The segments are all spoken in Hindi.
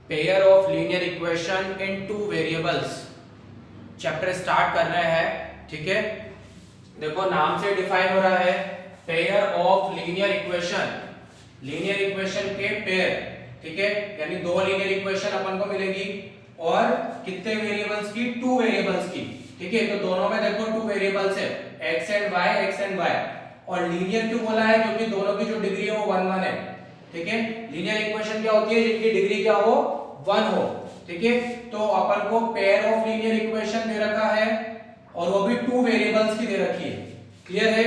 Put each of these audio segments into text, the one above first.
Pair of linear equation in two variables chapter start कर रहे हैं। ठीक है, देखो नाम से डिफाइन हो रहा है pair of linear equation, linear equation के पेयर। ठीक है, यानी दो लीनियर इक्वेशन अपन को मिलेगी और कितने वेरिएबल्स की, टू वेरिएबल्स की। ठीक है, तो दोनों में देखो टू वेरिएबल्स है x एंड y, और लीनियर क्यों बोला है, क्योंकि दोनों की जो डिग्री है वो 1 1 है। ठीक है, लीनियर इक्वेशन क्या होती है, जिनकी डिग्री क्या हो, 1 हो। ठीक है, तो अपन को पेयर ऑफ लीनियर इक्वेशन दे रखा है और वो भी टू वेरिएबल्स की दे रखी है। क्लियर है?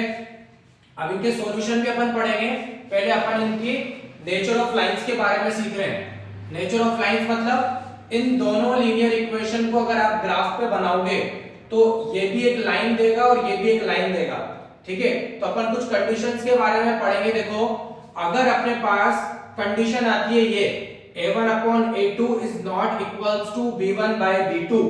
अब इनके सॉल्यूशन भी अपन पढ़ेंगे, पहले अपन इनकी नेचर ऑफ लाइंस के बारे में सीख रहे हैं। नेचर ऑफ लाइंस मतलब इन दोनों लीनियर इक्वेशन को अगर आप ग्राफ पे बनाओगे तो ये भी एक लाइन देगा और ये भी एक लाइन देगा। ठीक है, तो अपन कुछ कंडीशंस के बारे में पढ़ेंगे। देखो, अगर अपने पास कंडीशन आती है ये a1/a2 is not equals to b1 by b2।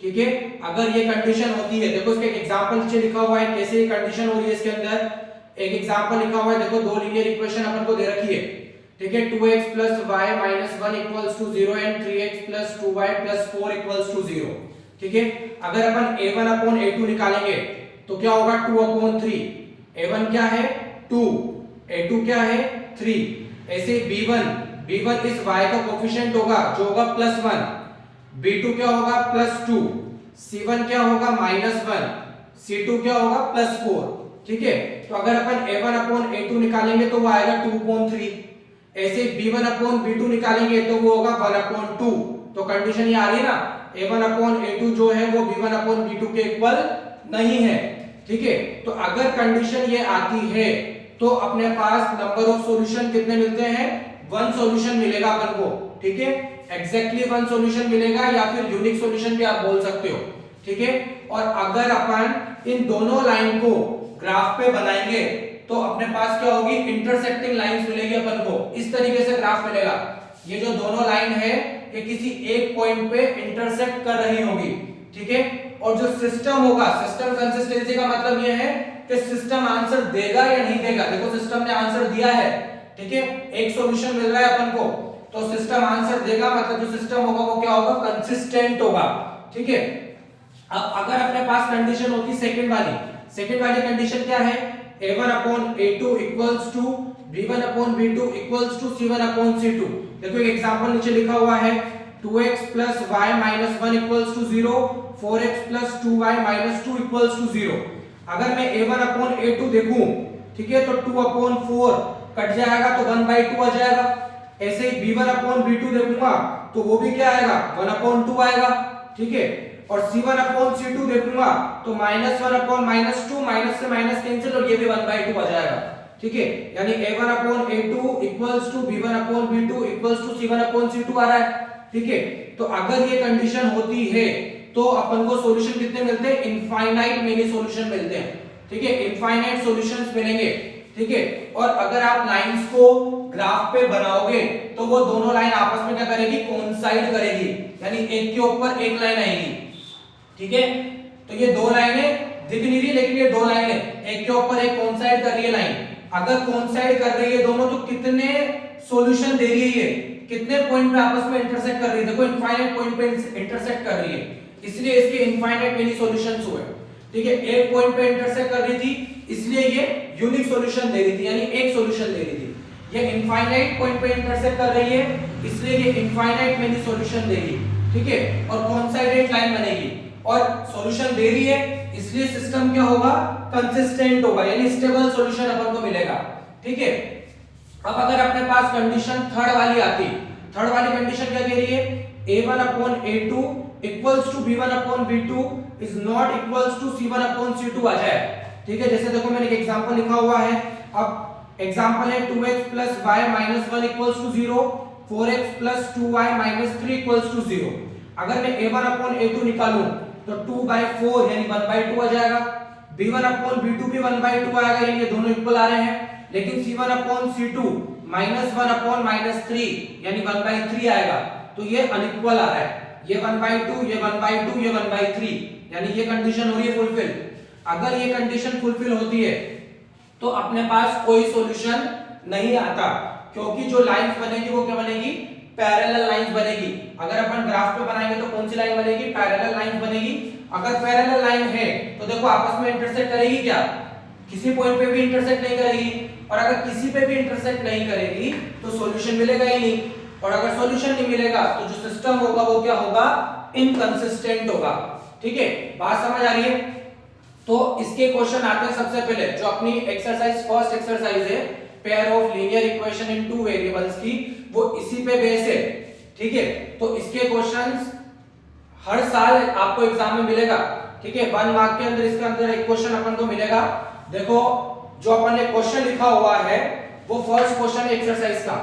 ठीक है, अगर ये कंडीशन होती है, देखो इसका एक एग्जांपल नीचे लिखा हुआ है कैसे ये कंडीशन हो रही है। इसके अंदर एक एग्जांपल लिखा हुआ है, देखो दो लीनियर इक्वेशन अपन को दे रखी है। ठीक है, 2x + y - 1 = 0 and 3x + 2y + 4 = 0। ठीक है, अगर अपन a1/a2 निकालेंगे तो क्या होगा, 2/3। a1 क्या है, 2, a2 क्या है, 3। ऐसे b1 इस y का कोफिशिएंट होगा जो होगा +1, b2 क्या होगा, +2, c1 क्या होगा, -1, c2 क्या होगा, +4। ठीक है, तो अगर अपन a1/a2 निकालेंगे तो वो आएगा 2/3। ऐसे b1/b2 निकालेंगे तो वो होगा 1/2। तो कंडीशन ये आ रही है ना, a1/a2 जो है वो b1/b2 के इक्वल नहीं है। ठीक है, तो अगर कंडीशन ये आती है तो अपने पास नंबर ऑफ सॉल्यूशन कितने मिलते हैं, 1 सॉल्यूशन मिलेगा अपन को। ठीक है, एग्जैक्टली 1 सॉल्यूशन मिलेगा या फिर यूनिक सॉल्यूशन भी आप बोल सकते हो। ठीक है, और अगर अपन इन दोनों लाइन को ग्राफ पे बनाएंगे तो अपने पास क्या होगी, इंटरसेक्टिंग लाइंस मिलेगी अपन को। इस तरीके से ग्राफ मिलेगा, ये जो दोनों लाइन है ये किसी एक पॉइंट पे इंटरसेक्ट कर रही होगी। ठीक है, और जो सिस्टम होगा, सिस्टम कंसिस्टेंसी का मतलब ये है कि सिस्टम आंसर देगा या नहीं देगा। देखो सिस्टम ने आंसर दिया है, ठीक है, एक सॉल्यूशन मिल रहा है अपन को, तो सिस्टम आंसर देगा, मतलब जो सिस्टम होगा वो क्या होगा, कंसिस्टेंट होगा। ठीक है, अब अगर अपने पास कंडीशन होती सेकंड वाली कंडीशन क्या है, a1/a2 equals to b1/b2 equals to c1/c2। देखो एक एग्जांपल नीचे लिखा हुआ है, 2x + y - 1 equals to 0, 4x + 2y - 2 equals to 0। अगर मैं a1/a2 देखूं, ठीक है, तो 2/4 कट जाएगा तो 1/2 आ जाएगा। ऐसे ही b1/b2 देखूंगा तो वो भी क्या आएगा, 1/2 आएगा। ठीक है, और c1/c2 देखूंगा तो -1/-2, माइनस से माइनस कैंसिल और ये भी 1/2 आ जाएगा। ठीक है, यानी a1/a2 equals to b1/b2 equals to c1/c2 आ रहा है। ठीक है, तो अगर ये कंडीशन होती है तो अपन को सॉल्यूशन कितने मिलते हैं, इनफाइनाइट मेनी सॉल्यूशन मिलते हैं। ठीक है, इनफाइनाइट सॉल्यूशंस मिलेंगे। ठीक है, और अगर आप लाइंस को ग्राफ पे बनाओगे तो वो दोनों लाइन आपस में क्या करेगी, कोइंसाइड करेगी, यानी एक के ऊपर एक लाइन आएगी। ठीक है, तो ये दो लाइनें दिख नहीं रही, लेकिन ये दो लाइनें एक के ऊपर एक कोइंसाइड कर रही है लाइन। अगर कोइंसाइड कर रही है दोनों तो कितने सॉल्यूशन दे रही है, कितने पॉइंट पे आपस में इंटरसेक्ट कर रही है, देखो इनफाइनाइट पॉइंट पे इंटरसेक्ट कर रही है, इसलिए इसके इनफाइनाइट मेनी सॉल्यूशंस हुए। ठीक है, एक पॉइंट पे इंटरसेक्ट कर रही थी इसलिए ये यूनिक सॉल्यूशन दे रही थी, यानी एक सॉल्यूशन दे रही थी। ये इनफाइनाइट पॉइंट पे इंटरसेक्ट कर रही है इसलिए ये इनफाइनाइट मेनी सॉल्यूशन देगी। ठीक है, और कोइंसाइडेंट लाइन बनेगी, और सॉल्यूशन दे रही है इसलिए सिस्टम क्या होगा, कंसिस्टेंट होगा, यानी स्टेबल सॉल्यूशन अपन को मिलेगा। ठीक है, अब अगर अपने पास कंडीशन थर्ड वाली आती, थर्ड वाली कंडीशन क्या कह रही है, a1/a2 equals to b1/b2 is not equals to c1/c2 आ जाए। ठीक है, जैसे देखो मैंने एक एग्जांपल लिखा हुआ है, अब एग्जांपल है 2x + y - 1 equals to 0, 4x + 2y - 3 equals to 0। अगर मैं a1/a2 निकालूं तो 2/4 यानी 1/2 आ जाएगा, b1/b2 भी 1/2 आएगा, यानी ये दोनों इक्वल आ रहे हैं। लेकिन c1/c2 -1/-3 यानी 1/3 आएगा, तो ये अनइक्वल आ रहा है, ये 1/2, ये 1/2, ये 1/3, यानी ये कंडीशन हो रही है फुलफिल। अगर ये कंडीशन फुलफिल होती है तो अपने पास कोई सॉल्यूशन नहीं आता, क्योंकि जो लाइंस बनेगी वो क्या बनेगी, पैरेलल लाइंस बनेगी। अगर अपन ग्राफ पे बनाएंगे तो कौन सी लाइन बनेगी? पैरेलल लाइन बनेगी। अगर पैरेलल लाइन है तो देखो आपस में इंटरसेक्ट करेगी क्या? किसी पॉइंट पे भी इंटरसेक्ट नहीं करेगी। और अगर किसी पे भी इंटरसेक्ट नहीं करेगी तो सॉल्यूशन मिलेगा ही नहीं। और अगर सॉल्यूशन नहीं मिलेगा तो जो सिस्टम होगा वो क्या होगा? इनकंसिस्टेंट होगा। ठीक है, बात समझ आ रही है? तो इसके क्वेश्चन आते हैं सबसे पहले जो अपनी एक्सरसाइज फर्स्ट एक्सरसाइज है pair of linear equation in two variables की, वो इसी पे बेस है। ठीक है, तो इसके क्वेश्चंस हर साल आपको एग्जाम में मिलेगा। ठीक है, 1 मार्क के अंदर इसके अंदर एक क्वेश्चन अपन को मिलेगा। देखो जो अपन ने क्वेश्चन लिखा हुआ है वो फर्स्ट क्वेश्चन है एक्सरसाइज का।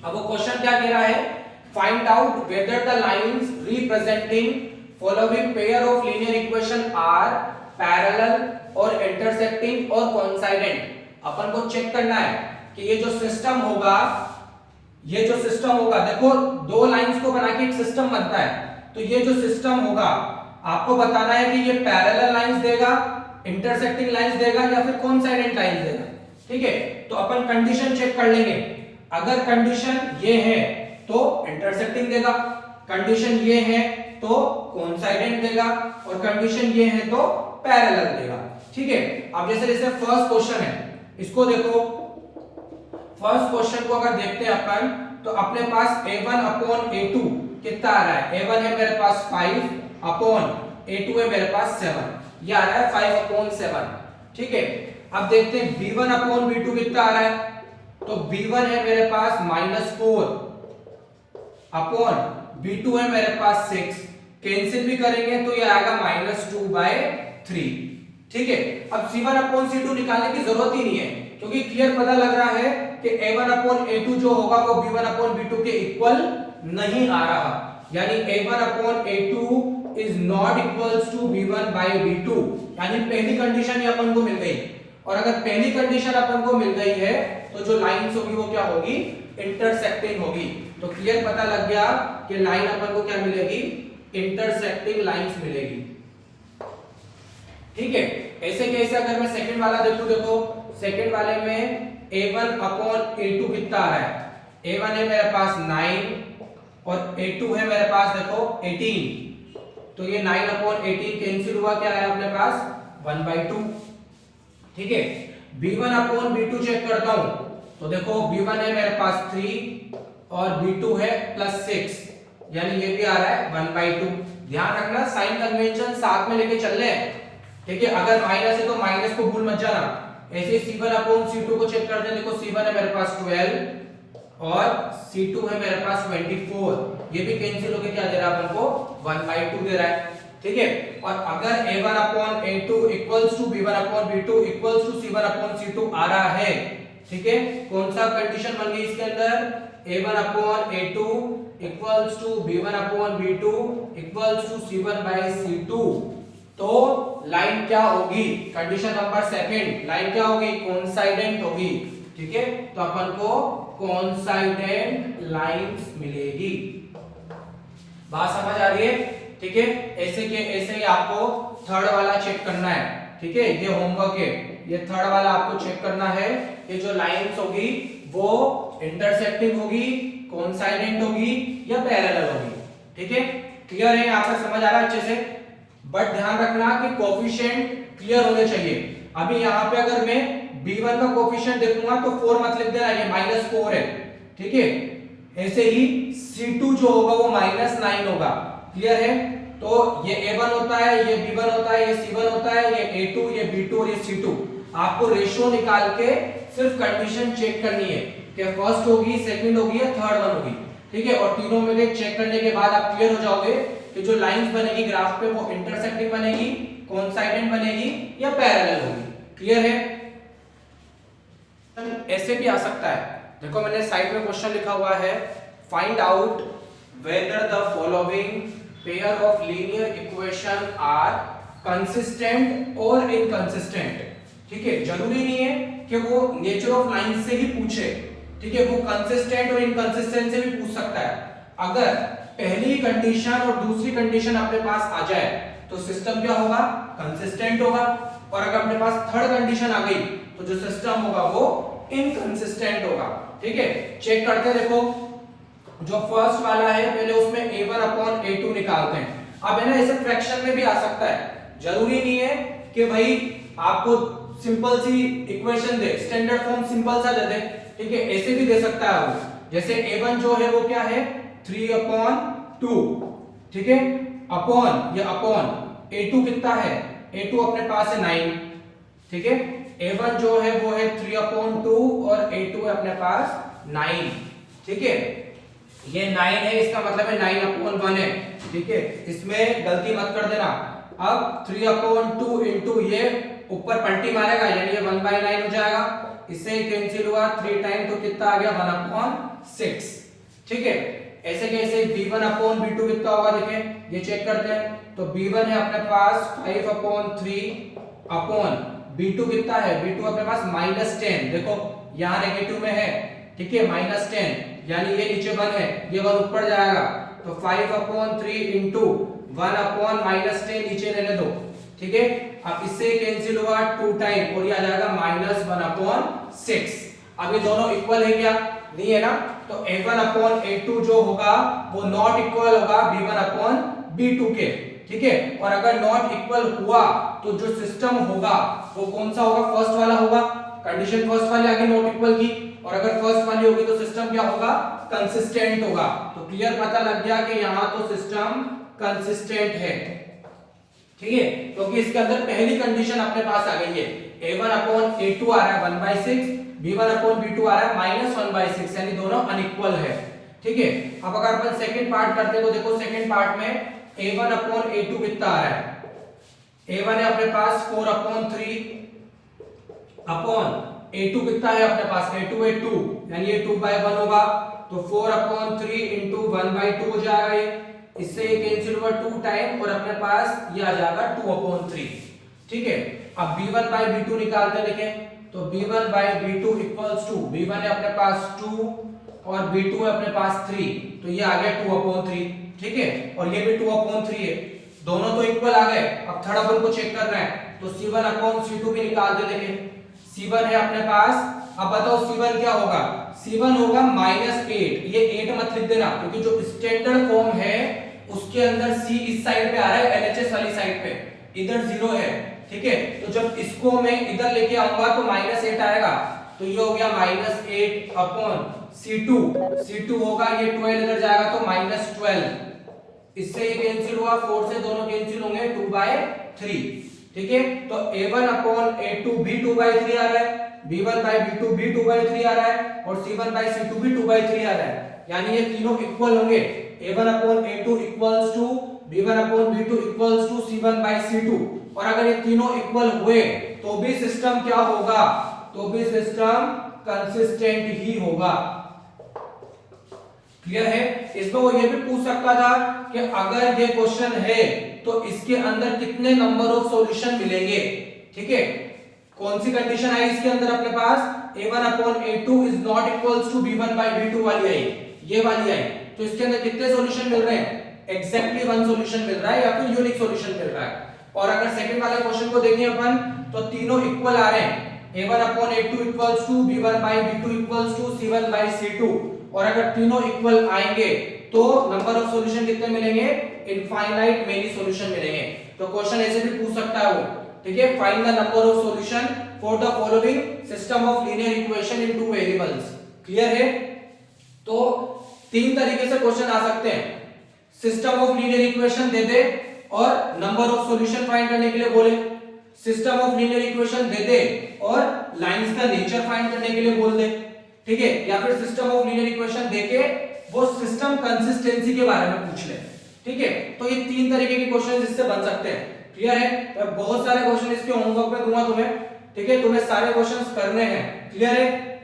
अब वो क्वेश्चन क्या कह रहा है? Find out whether the lines representing following pair of linear equation are parallel or intersecting or coincident. अपन को चेक करना है कि ये जो सिस्टम होगा, देखो दो लाइंस को बना के एक सिस्टम बनता है। तो ये जो सिस्टम होगा आपको बताना है कि ये पैरेलल लाइंस देगा, इंटरसेक्टिंग लाइंस देगा या फिर कोइंसाइडेंट लाइंस देगा। ठीक है, तो अपन कंडीशन चेक कर लेंगे। अगर कंडीशन ये है तो इंटरसेक्टिंग देगा, कंडीशन ये है तो कोइंसाइडेंट देगा, और कंडीशन ये है तो पैरेलल देगा। ठीक है, अब जैसे फर्स्ट क्वेश्चन है, इसको देखो। फर्स्ट क्वेश्चन को अगर देखते हैं अपन तो अपने पास a1 अपॉन a2 कितना आ रहा है? a1 है मेरे पास 5 अपॉन a2 है मेरे पास 7, ये आ रहा है 5 अपॉन 7। ठीक है, अब देखते हैं b1 अपॉन b2 कितना आ रहा है? तो b1 है मेरे पास -4 अपॉन b2 है मेरे पास 6, कैंसिल भी करेंगे तो ये आएगा -2/3। ठीक है, अब c1 अपॉन c2 निकालने की जरूरत ही नहीं है क्योंकि क्लियर पता लग रहा है कि a1 अपॉन a2 जो होगा वो b1 अपॉन b2 के इक्वल नहीं आ रहा, यानी a1 upon a2 is not equals to b1 by b2, यानी पहली कंडीशन ही अपन को मिल गई। और अगर पहली कंडीशन अपन को मिल गई है तो जो लाइंस होगी वो क्या होगी? इंटरसेक्टिंग होगी। तो क्लियर पता लग गया कि लाइन अपन को क्या मिलेगी? इंटरसेक्टिंग लाइंस मिलेगी। ठीक है, ऐसे कैसे अगर मैं सेकंड वाला देखूं, देखो सेकंड वाले में a1 अपॉन a2 कितना आ रहा है? a1 है मेरे पास 9 और a2 है मेरे पास देखो 18, तो ये 9 अपॉन 18 कैंसिल हुआ, क्या आया अपने पास 1/2। ठीक है, b1 अपॉन b2 चेक करता हूं तो देखो b1 है मेरे पास 3 और b2 है +6, यानी ये भी आ रहा है 1/2। ध्यान रखना साइन कन्वेंशन साथ में लेके चल रहे हैं। ठीक है, अगर माइनस है तो माइनस को भूल मत जाना। ऐसे c1 अपॉन c2 को चेक करते हैं, देखो c1 है मेरे पास 12 और c2 है मेरे पास 24, ये भी कैंसिल होके क्या दे रहा है अपन को? 1/2 दे रहा है। ठीक है, और अगर a1 upon a2 equals to b1 upon b2 equals to c1 upon c2 आ रहा है, ठीक है, कौन सा कंडीशन बन गई इसके अंदर? a1 upon a2 equals to b1 upon b2 equals to c1 by c2, तो लाइन क्या होगी? कंडीशन नंबर सेकंड, लाइन क्या होगी? कोइंसाइडेंट होगी। ठीक है, तो अपन को कोइंसाइडेंट लाइंस मिलेगी। बात समझ आ रही है? ठीक है, ऐसे ही आपको थर्ड वाला चेक करना है। ठीक है, ये होमवर्क है, ये थर्ड वाला आपको चेक करना है। ये जो लाइंस होगी वो इंटरसेक्टिंग होगी, कोइंसाइडेंट होगी या पैरेलल होगी। ठीक है, क्लियर है? यहाँ पर समझ आ रहा है अच्छे से? बट ध्यान रखना कि कोफिशिएंट क्लियर होने चाहिए। अभी यहाँ पे अगर मैं b1 का कोफिशिएंट देखूंगा तो 4 मत लिख देना, ये -4 है। ठीक है, ऐसे ही c2 जो होगा वो -9 होगा। क्लियर है? तो ये a1 होता है, ये b1 होता है, ये c1 होता है, ये a2, ये b2 और ये c2। आपको रेशियो निकाल के सिर्फ कंडीशन चेक करनी है कि फर्स्ट होगी, सेकंड होगी या थर्ड वन होगी। ठीक है, और तीनों में से चेक करने के बाद आप क्लियर हो जाओगे कि जो लाइंस बनेगी ग्राफ पे वो इंटरसेक्टिंग बनेगी, कोइंसाइडेंट बनेगी या पैरेलल होगी। क्लियर है? ऐसे भी आ सकता है, देखो मैंने साइड में क्वेश्चन लिखा हुआ है, find out whether the following pair of linear equation are consistent or inconsistent. ठीक है, जरूरी नहीं है कि वो नेचर ऑफ लाइन से ही पूछे। ठीक है, वो कंसिस्टेंट और इनकंसिस्टेंट से भी पूछ सकता है। अगर पहली कंडीशन और दूसरी कंडीशन अपने पास आ जाए तो सिस्टम क्या होगा? कंसिस्टेंट होगा। और अगर अपने पास थर्ड कंडीशन आ गई तो जो सिस्टम होगा वो इनकंसिस्टेंट होगा। ठीक है, चेक करते हैं। देखो जो फर्स्ट वाला है पहले उसमें a1 अपॉन a2 निकालते हैं। अब है ना ऐसे फ्रैक्शन में भी आ सकता है, जरूरी नहीं है कि भाई आपको सिंपल सी इक्वेशन दे, स्टैंडर्ड फॉर्म सिंपल सा दे दे, ठीक है, ऐसे भी दे सकता है वो। जैसे a1 जो है वो क्या है 3 अपॉन 2, ठीक है, अपॉन ये अपॉन a2 कितना है, a2 अपने पास है 9, ठीक है, a1 जो है वो है 3 अपॉन 2 और a2 है अपने पास 9, ठीक है, ये 9 है, इसका मतलब है 9 अपॉन 1 है, ठीक है, इसमें गलती मत कर देना। अब 3 अपॉन 2 इंटू ये ऊपर पलटी मारेगा यानी ये 1/9 हो जाएगा, इससे कैंसिल हुआ 3 टाइम तो कितना आ गया 1 अपॉन 6, ठीक है। ऐसे कैसे b1 अपॉन b2 कितना होगा देखें, ये चेक करते हैं। तो b1 है अपने पास 5 अपॉन 3 अपॉन b2 कितना है, b2 अपने पास -10, देखो यहाँ नेगेटिव में है, ठीक है, -10 यानी ये नीचे 1 है, ये 1 ऊपर जाएगा, तो 5 अपॉन 3 इंटू 1 अपॉन -10 नीचे लेने दो, ठीक है। अब इससे कैंसिल हुआ 2 टाइम और ये आ जाएगा -1 अपॉन 6। अब ये दोनों इक्वल है क्या, नहीं है ना, तो a1 अपॉन a2 जो होगा वो नॉट इक्वल होगा b1 अपॉन b2 के, ठीक है। और अगर नॉट इक्वल हुआ तो जो सिस्टम होगा वो कौन सा होगा, फर्स्ट वाला होगा, कंडीशन फर्स्ट वाली आगे नॉट इक्वल की, और अगर फर्स्ट वाली होगी तो सिस्टम क्या होगा, कंसिस्टेंट होगा। तो क्लियर पता लग गया कि यहां तो सिस्टम कंसिस्टेंट है, ठीक है, क्योंकि इसके अंदर पहली कंडीशन अपने पास आ गई है, a1 अपॉन a2 आ रहा है 1/6, b1 अपॉन b2 आ रहा है -1/6, यानी दोनों अनइक्वल है, ठीक है। अब अगर अपन सेकंड पार्ट करते हैं तो देखो सेकंड पार्ट में a1 अपॉन a2 कितना आ रहा है, a1 है अपने पास 4 अपॉन 3 अपॉन a2 कितना है अपने पास, a2 है 2 यानी ये 2/1 होगा, तो 4 अपॉन 3 इंटू 1/2 हो जाएगा ये, इससे ये कैंसिल हुआ 2 टाइम और अपने पास ये आ जाएगा 2 अपॉन 3, ठीक है। अब b1 बाय b2 निकालते हैं, देखें तो b1 by b2 equals to, b1 है अपने पास 2 और b2 है अपने पास 3, तो ये आ गया 2 अपॉन 3, ठीक है, और ये भी 2 अपॉन 3 है, दोनों तो इक्वल आ गए। अब थर्ड अपन को चेक करना है, तो c1 अपॉन c2 भी निकालते, देखें c1 है अपने पास, अब बताओ c1 क्या होगा, c1 होगा -8, ये 8 मत लिख देना क्योंकि जो स्टैंडर्ड फॉर्म है उसके अंदर c इस साइड पे आ रहा है, LHS वाली साइड पे, इधर 0 है, ठीक है, तो जब इसको मैं इधर लेके आऊंगा तो -8 आएगा, तो ये हो गया -8 अपॉन c2 होगा, ये 12 इधर जाएगा तो -12, इससे ये कैंसिल हुआ, 4 से दोनों कैंसिल होंगे 2/3, ठीक है। तो a1 अपॉन a2 भी 2/3 आ रहा है, b1 बाय b2 भी 2/3 आ रहा है और c1 बाय c2 भी 2/3 आ रहा है, यानी ये तीनों इक्वल होंगे, a1 upon a2 equals to b1 upon b2 equals to c1 by c2, और अगर ये तीनों इक्वल हुए तो भी सिस्टम क्या होगा, तो भी सिस्टम कंसिस्टेंट ही होगा। क्लियर है। इसमें वो ये भी पूछ सकता था कि अगर ये क्वेश्चन है तो इसके अंदर कितने नंबर ऑफ सॉल्यूशन मिलेंगे, ठीक है, कौन सी कंडीशन आई इसके अंदर अपने पास, a1 upon a2 is not equals to b1 by b2 वाली आई, ये वाली आई, तो इसके अंदर कितने सॉल्यूशन मिल रहे हैं, एग्जैक्टली 1 सॉल्यूशन मिल रहा है या फिर यूनिक सॉल्यूशन मिल रहा है। और अगर सेकंड वाले क्वेश्चन को देखें अपन तो तीनों इक्वल आ रहे हैं, a1 upon a2 equals to b1 by b2 equals to c1 by c2, और अगर तीनों इक्वल आएंगे तो नंबर ऑफ सॉल्यूशन कितने मिलेंगे, इनफाइनाइट मेनी सॉल्यूशन मिलेंगे। तो क्वेश्चन ऐसे भी पूछ सकता है वो, ठीक है, find the number of solution for the following system of linear equation in two variables. Clear है। तो तीन तरीके से क्वेश्चन आ सकते हैं, सिस्टम ऑफ लीनियर इक्वेशन दे दे और नंबर ऑफ सॉल्यूशन फाइंड करने के लिए बोले, सिस्टम ऑफ लीनियर इक्वेशन दे दे और लाइंस का नेचर फाइंड करने के लिए बोल दे, ठीक है, या फिर सिस्टम ऑफ लीनियर इक्वेशन देके वो सिस्टम कंसिस्टेंसी के बारे में पूछ ले, ठीक है। तो ये तीन तरीके के क्वेश्चन इससे बन सकते हैं। क्लियर है। तो बहुत सारे क्वेश्चन इसके होमवर्क में दूंगा तुम्हें, ठीक है, तुम्हें सारे क्वेश्चंस करने हैं। क्लियर है।